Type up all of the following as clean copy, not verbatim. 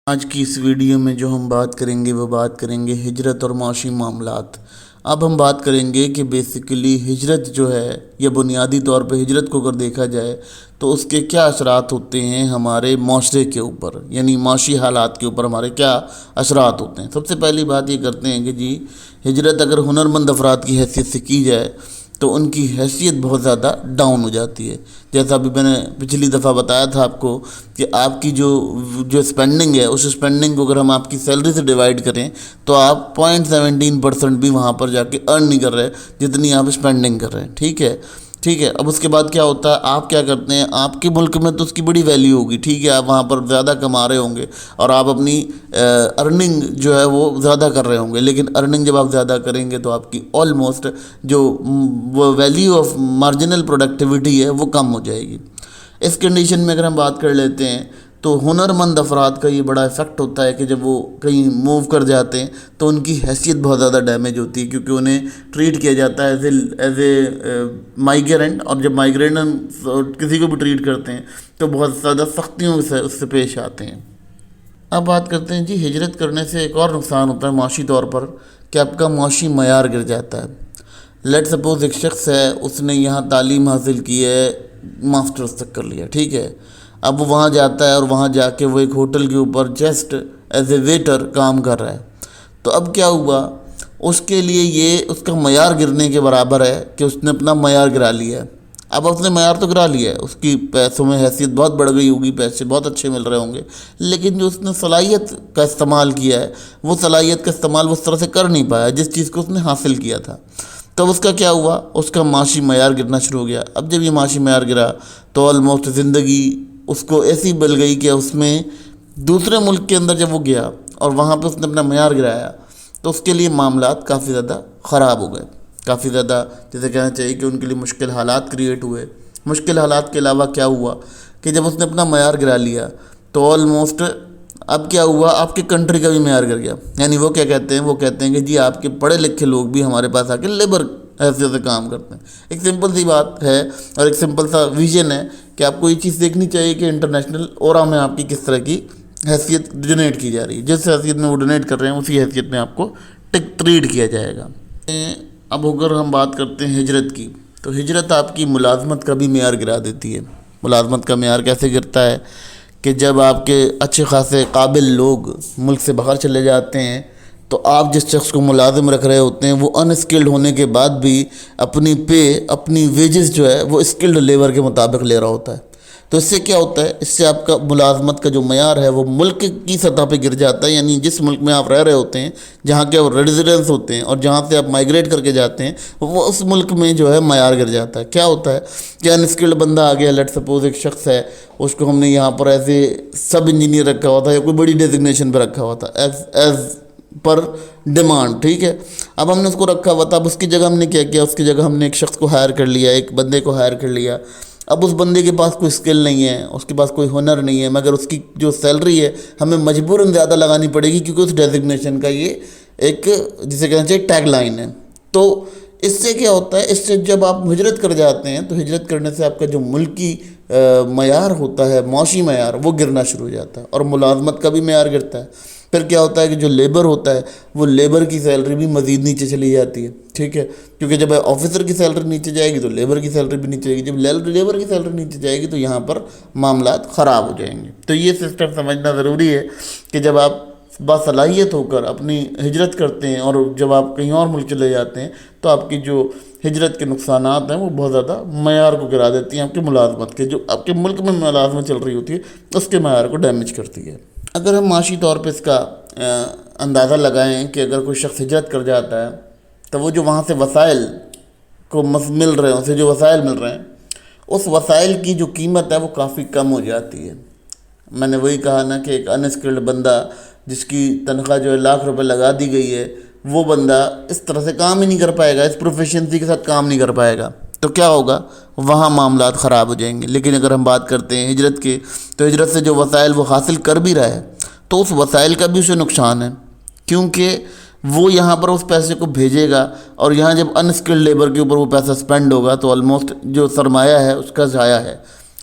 آج کی اس ویڈیو میں جو ہم بات کریں گے وہ بات کریں گے ہجرت اور معاشی معاملات۔ اب ہم بات کریں گے کہ بیسیکلی ہجرت جو ہے یا بنیادی طور پہ ہجرت کو اگر دیکھا جائے تو اس کے کیا اثرات ہوتے ہیں ہمارے معاشرے کے اوپر، یعنی معاشی حالات کے اوپر ہمارے کیا اثرات ہوتے ہیں۔ سب سے پہلی بات یہ کرتے ہیں کہ جی ہجرت اگر ہنرمند افراد کی حیثیت سے کی جائے تو ان کی حیثیت بہت زیادہ ڈاؤن ہو جاتی ہے۔ جیسا ابھی میں نے پچھلی دفعہ بتایا تھا آپ کو کہ آپ کی جو اسپینڈنگ ہے، اس اسپینڈنگ کو اگر ہم آپ کی سیلری سے ڈیوائڈ کریں تو آپ 0.17% بھی وہاں پر جا کے ارن نہیں کر رہے جتنی آپ اسپینڈنگ کر رہے ہیں۔ ٹھیک ہے، اب اس کے بعد کیا ہوتا ہے، آپ کیا کرتے ہیں، آپ کے ملک میں تو اس کی بڑی ویلیو ہوگی، ٹھیک ہے، آپ وہاں پر زیادہ کما رہے ہوں گے اور آپ اپنی ارننگ جو ہے وہ زیادہ کر رہے ہوں گے، لیکن ارننگ جب آپ زیادہ کریں گے تو آپ کی آلموسٹ جو وہ ویلیو آف مارجنل پروڈکٹیوٹی ہے وہ کم ہو جائے گی۔ اس کنڈیشن میں اگر ہم بات کر لیتے ہیں تو ہنرمند افراد کا یہ بڑا افیکٹ ہوتا ہے کہ جب وہ کہیں موو کر جاتے ہیں تو ان کی حیثیت بہت زیادہ ڈیمیج ہوتی ہے، کیونکہ انہیں ٹریٹ کیا جاتا ہے ایز اے مائیگرینٹ، اور جب مائیگرینٹ کسی کو بھی ٹریٹ کرتے ہیں تو بہت زیادہ سختیوں سے اس سے پیش آتے ہیں۔ اب بات کرتے ہیں جی ہجرت کرنے سے ایک اور نقصان ہوتا ہے معاشی طور پر کہ آپ کا معاشی معیار گر جاتا ہے۔ لیٹ سپوز ایک شخص ہے، اس نے یہاں تعلیم حاصل کی ہے، ماسٹرز تک کر لیا، ٹھیک ہے، اب وہ وہاں جاتا ہے اور وہاں جا کے وہ ایک ہوٹل کے اوپر جسٹ ایز اے ویٹر کام کر رہا ہے۔ تو اب کیا ہوا، اس کے لیے یہ اس کا معیار گرنے کے برابر ہے کہ اس نے اپنا معیار گرا لیا ہے۔ اب اس نے معیار تو گرا لیا ہے، اس کی پیسوں میں حیثیت بہت بڑھ گئی ہوگی، پیسے بہت اچھے مل رہے ہوں گے، لیکن جو اس نے صلاحیت کا استعمال کیا ہے وہ صلاحیت کا استعمال اس طرح سے کر نہیں پایا جس چیز کو اس نے حاصل کیا تھا۔ تب اس کا کیا ہوا، اس کا معاشی معیار گرنا شروع ہو گیا۔ اب جب یہ معاشی معیار گرا تو آلموسٹ زندگی اس کو ایسی بل گئی کہ اس میں دوسرے ملک کے اندر جب وہ گیا اور وہاں پہ اس نے اپنا معیار گرایا تو اس کے لیے معاملات کافی زیادہ خراب ہو گئے، کافی زیادہ جیسے کہنا چاہیے کہ ان کے لیے مشکل حالات کریٹ ہوئے۔ مشکل حالات کے علاوہ کیا ہوا کہ جب اس نے اپنا معیار گرا لیا تو آلموسٹ اب کیا ہوا، آپ کی کنٹری کا بھی معیار گر گیا۔ یعنی وہ کیا کہتے ہیں، وہ کہتے ہیں کہ جی آپ کے پڑھے لکھے لوگ بھی ہمارے پاس آ کے لیبر حیثیت سے کام کرتے ہیں۔ ایک سمپل سی بات ہے اور ایک سمپل سا ویژن ہے کہ آپ کو یہ چیز دیکھنی چاہیے کہ انٹرنیشنل اورا میں آپ کی کس طرح کی حیثیت ڈونیٹ کی جا رہی ہے، جس حیثیت میں وہ ڈونیٹ کر رہے ہیں اسی حیثیت میں آپ کو ٹریٹ کیا جائے گا۔ اب اگر ہم بات کرتے ہیں ہجرت کی تو ہجرت آپ کی ملازمت کا بھی معیار گرا دیتی ہے۔ ملازمت کا معیار کیسے گرتا ہے کہ جب آپ کے اچھے خاصے قابل لوگ ملک سے باہر چلے جاتے ہیں تو آپ جس شخص کو ملازم رکھ رہے ہوتے ہیں وہ ان اسکلڈ ہونے کے بعد بھی اپنی اپنی ویجز جو ہے وہ اسکلڈ لیبر کے مطابق لے رہا ہوتا ہے۔ تو اس سے کیا ہوتا ہے، اس سے آپ کا ملازمت کا جو معیار ہے وہ ملک کی سطح پہ گر جاتا ہے، یعنی جس ملک میں آپ رہ رہے ہوتے ہیں، جہاں کے ریزیڈنس ہوتے ہیں اور جہاں سے آپ مائیگریٹ کر کے جاتے ہیں وہ اس ملک میں جو ہے معیار گر جاتا ہے۔ کیا ہوتا ہے کہ ان اسکلڈ بندہ آ گیا، لیٹ سپوز ایک شخص ہے، اس کو ہم نے یہاں پر ایز اے سب انجینئر رکھا ہوا تھا یا کوئی بڑی ڈیزگنیشن پہ رکھا ہوا تھا ایز پر ڈیمانڈ، ٹھیک ہے، اب ہم نے اس کو رکھا ہوا تھا، اب اس کی جگہ ہم نے کیا کیا، اس کی جگہ ہم نے ایک شخص کو ہائر کر لیا، ایک بندے کو ہائر کر لیا۔ اب اس بندے کے پاس کوئی اسکل نہیں ہے، اس کے پاس کوئی ہنر نہیں ہے، مگر اس کی جو سیلری ہے ہمیں مجبوراً زیادہ لگانی پڑے گی کیونکہ اس ڈیزگنیشن کا یہ ایک جسے کہنا چاہیے ٹیگ لائن ہے۔ تو اس سے کیا ہوتا ہے، اس سے جب آپ ہجرت کر جاتے ہیں تو ہجرت کرنے سے آپ کا جو ملکی معیار ہوتا ہے، معاشی معیار، وہ گرنا شروع ہو جاتا ہے اور ملازمت کا بھی معیار گرتا ہے۔ پھر کیا ہوتا ہے کہ جو لیبر ہوتا ہے وہ لیبر کی سیلری بھی مزید نیچے چلی جاتی ہے، ٹھیک ہے، کیونکہ جب آفیسر کی سیلری نیچے جائے گی تو لیبر کی سیلری بھی نیچے جائے گی، جب لیبر کی سیلری نیچے جائے گی تو یہاں پر معاملات خراب ہو جائیں گے۔ تو یہ سسٹم سمجھنا ضروری ہے کہ جب آپ باصلاحیت ہو کر اپنی ہجرت کرتے ہیں اور جب آپ کہیں اور ملک چلے جاتے ہیں تو آپ کی جو ہجرت کے نقصانات ہیں وہ بہت زیادہ معیار کو گرا دیتی ہیں، آپ کی ملازمت کے جو آپ کے ملک میں ملازمت چل رہی ہوتی ہے اس کے معیار کو ڈیمیج کرتی ہے۔ اگر ہم معاشی طور پہ اس کا اندازہ لگائیں کہ اگر کوئی شخص ہجرت کر جاتا ہے تو وہ جو وہاں سے وسائل کو مل رہے ہیں، اسے جو وسائل مل رہے ہیں اس وسائل کی جو قیمت ہے وہ کافی کم ہو جاتی ہے۔ میں نے وہی کہا نا کہ ایک ان اسکلڈ بندہ جس کی تنخواہ جو ہے ₹1,00,000 لگا دی گئی ہے، وہ بندہ اس طرح سے کام ہی نہیں کر پائے گا، اس پروفیشنسی کے ساتھ کام نہیں کر پائے گا، تو کیا ہوگا، وہاں معاملات خراب ہو جائیں گے۔ لیکن اگر ہم بات کرتے ہیں ہجرت کے تو ہجرت سے جو وسائل وہ حاصل کر بھی رہا ہے تو اس وسائل کا بھی اسے نقصان ہے، کیونکہ وہ یہاں پر اس پیسے کو بھیجے گا اور یہاں جب ان اسکلڈ لیبر کے اوپر وہ پیسہ اسپینڈ ہوگا تو آلموسٹ جو سرمایہ ہے اس کا ضائع ہے۔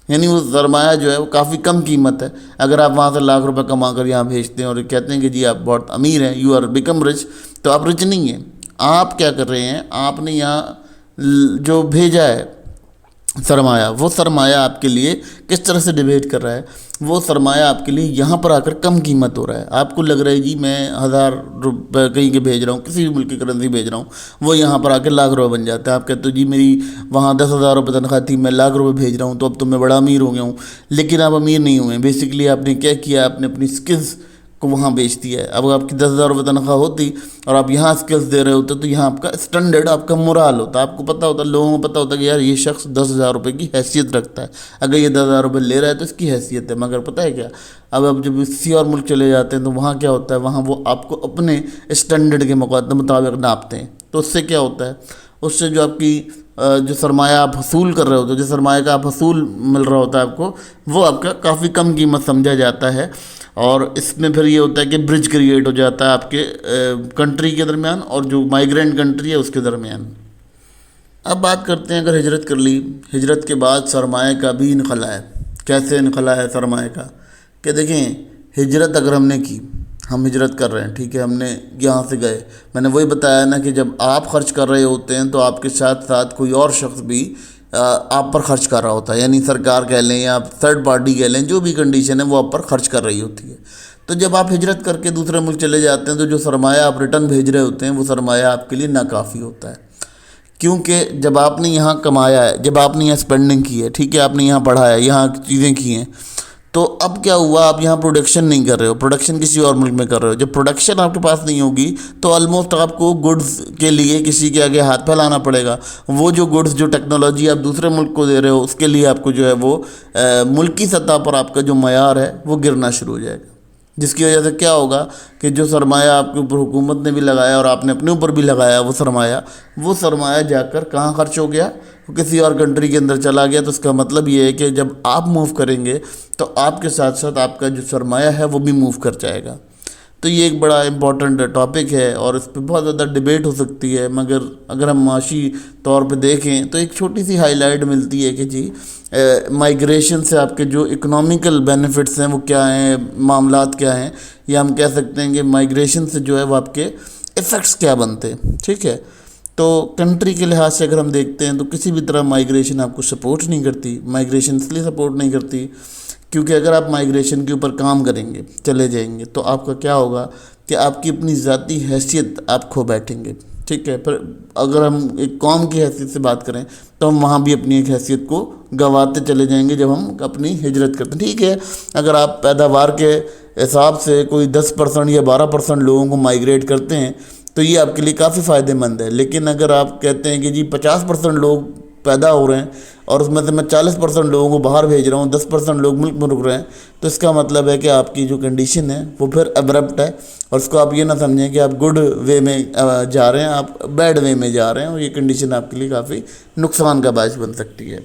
یعنی وہ سرمایہ جو ہے وہ کافی کم قیمت ہے. اگر آپ وہاں سے لاکھ روپے کما کر یہاں بھیجتے ہیں اور کہتے ہیں کہ جی آپ بہت امیر ہیں، یو آر بیکم رچ، تو آپ رچ نہیں ہیں. آپ کیا کر رہے ہیں، آپ نے یہاں جو بھیجا ہے سرمایہ، وہ سرمایہ آپ کے لیے کس طرح سے ڈیبیٹ کر رہا ہے، وہ سرمایہ آپ کے لیے یہاں پر آ کر کم قیمت ہو رہا ہے. آپ کو لگ رہا ہے جی میں 1000 روپے کہیں کے بھیج رہا ہوں، کسی بھی ملک کی کرنسی بھیج رہا ہوں، وہ یہاں پر آ کے لاکھ روپے بن جاتا ہے. آپ کہتے ہو جی میری وہاں 10,000 روپے تنخواہ تھی، میں لاکھ روپے بھیج رہا ہوں، تو اب تو میں بڑا امیر ہو گیا ہوں. لیکن آپ امیر نہیں ہوئے. بیسکلی آپ نے کیا کیا، آپ نے اپنی سکلز کو وہاں بیچ دیا ہے. اب آپ کی 10,000 روپے تنخواہ ہوتی اور آپ یہاں اسکلز دے رہے ہوتے تو یہاں آپ کا اسٹینڈرڈ، آپ کا مورال ہوتا. آپ کو پتہ ہوتا، لوگوں کو پتہ ہوتا کہ یار یہ شخص 10,000 روپے کی حیثیت رکھتا ہے، اگر یہ 10,000 روپے لے رہا ہے تو اس کی حیثیت ہے. مگر پتہ ہے کیا، اب آپ جب کسی اور ملک چلے جاتے ہیں تو وہاں کیا ہوتا ہے، وہاں وہ آپ کو اپنے اسٹینڈرڈ کے مطابق ناپتے ہیں. تو اس سے کیا ہوتا ہے، اس سے جو آپ کی جو سرمایہ آپ حصول کر رہے ہوتے ہو، جو سرمایہ کا آپ حصول مل رہا ہوتا ہے آپ کو، وہ آپ کا کافی کم قیمت سمجھا جاتا ہے. اور اس میں پھر یہ ہوتا ہے کہ برج کریٹ ہو جاتا ہے آپ کے کنٹری کے درمیان اور جو مائیگرینٹ کنٹری ہے اس کے درمیان. اب بات کرتے ہیں، اگر ہجرت کر لی، ہجرت کے بعد سرمایہ کا بھی انخلا ہے. کیسے انخلا ہے سرمایہ کا، کہ دیکھیں ہجرت اگر ہم نے کی، ہم ہجرت کر رہے ہیں، ٹھیک ہے، ہم نے یہاں سے گئے. میں نے وہی بتایا نا کہ جب آپ خرچ کر رہے ہوتے ہیں تو آپ کے ساتھ ساتھ کوئی اور شخص بھی آپ پر خرچ کر رہا ہوتا ہے. یعنی سرکار کہہ لیں یا تھرڈ پارٹی کہہ لیں، جو بھی کنڈیشن ہے وہ آپ پر خرچ کر رہی ہوتی ہے. تو جب آپ ہجرت کر کے دوسرے ملک چلے جاتے ہیں تو جو سرمایہ آپ ریٹرن بھیج رہے ہوتے ہیں وہ سرمایہ آپ کے لیے ناکافی ہوتا ہے. کیونکہ جب آپ نے یہاں کمایا ہے، جب آپ نے یہاں اسپینڈنگ کی ہے، ٹھیک ہے، آپ نے یہاں پڑھا ہے، یہاں چیزیں کی ہیں، تو اب کیا ہوا، آپ یہاں پروڈکشن نہیں کر رہے ہو، پروڈکشن کسی اور ملک میں کر رہے ہو. جب پروڈکشن آپ کے پاس نہیں ہوگی تو آلموسٹ آپ کو گڈز کے لیے کسی کے آگے ہاتھ پھیلانا پڑے گا. وہ جو گڈز، جو ٹیکنالوجی آپ دوسرے ملک کو دے رہے ہو، اس کے لیے آپ کو جو ہے وہ ملکی سطح پر آپ کا جو معیار ہے وہ گرنا شروع ہو جائے گا. جس کی وجہ سے کیا ہوگا کہ جو سرمایہ آپ کے اوپر حکومت نے بھی لگایا اور آپ نے اپنے اوپر بھی لگایا، وہ سرمایہ جا کر کہاں خرچ ہو گیا، وہ کسی اور کنٹری کے اندر چلا گیا. تو اس کا مطلب یہ ہے کہ جب آپ موو کریں گے تو آپ کے ساتھ ساتھ آپ کا جو سرمایہ ہے وہ بھی موو کر جائے گا. تو یہ ایک بڑا امپورٹنٹ ٹاپک ہے اور اس پہ بہت زیادہ ڈیبیٹ ہو سکتی ہے. مگر اگر ہم معاشی طور پہ دیکھیں تو ایک چھوٹی سی ہائی لائٹ ملتی ہے کہ جی مائیگریشن سے آپ کے جو اکنامیکل بینیفٹس ہیں وہ کیا ہیں، معاملات کیا ہیں، یا ہم کہہ سکتے ہیں کہ مائیگریشن سے جو ہے وہ آپ کے ایفیکٹس کیا بنتے ہیں. ٹھیک ہے، تو کنٹری کے لحاظ سے اگر ہم دیکھتے ہیں تو کسی بھی طرح مائیگریشن آپ کو سپورٹ نہیں کرتی. مائیگریشن اس لیے سپورٹ نہیں کرتی کیونکہ اگر آپ مائیگریشن کے اوپر کام کریں گے، چلے جائیں گے، تو آپ کا کیا ہوگا کہ آپ کی اپنی ذاتی حیثیت آپ کھو بیٹھیں گے. ٹھیک ہے، پھر اگر ہم ایک قوم کی حیثیت سے بات کریں تو ہم وہاں بھی اپنی ایک حیثیت کو گنواتے چلے جائیں گے جب ہم اپنی ہجرت کرتے ہیں. ٹھیک ہے، اگر آپ پیداوار کے حساب سے کوئی 10% یا 12% لوگوں کو مائیگریٹ کرتے ہیں تو یہ آپ کے لیے کافی فائدہ مند ہے. لیکن اگر آپ کہتے ہیں کہ جی 50% لوگ پیدا ہو رہے ہیں اور اس میں سے میں 40% لوگوں کو باہر بھیج رہا ہوں، 10% لوگ ملک میں رک رہے ہیں، تو اس کا مطلب ہے کہ آپ کی جو کنڈیشن ہے وہ پھر ابرپٹ ہے. اور اس کو آپ یہ نہ سمجھیں کہ آپ گڈ وے میں جا رہے ہیں، آپ بیڈ وے میں جا رہے ہیں، اور یہ کنڈیشن آپ کے لیے کافی نقصان کا باعث بن سکتی ہے.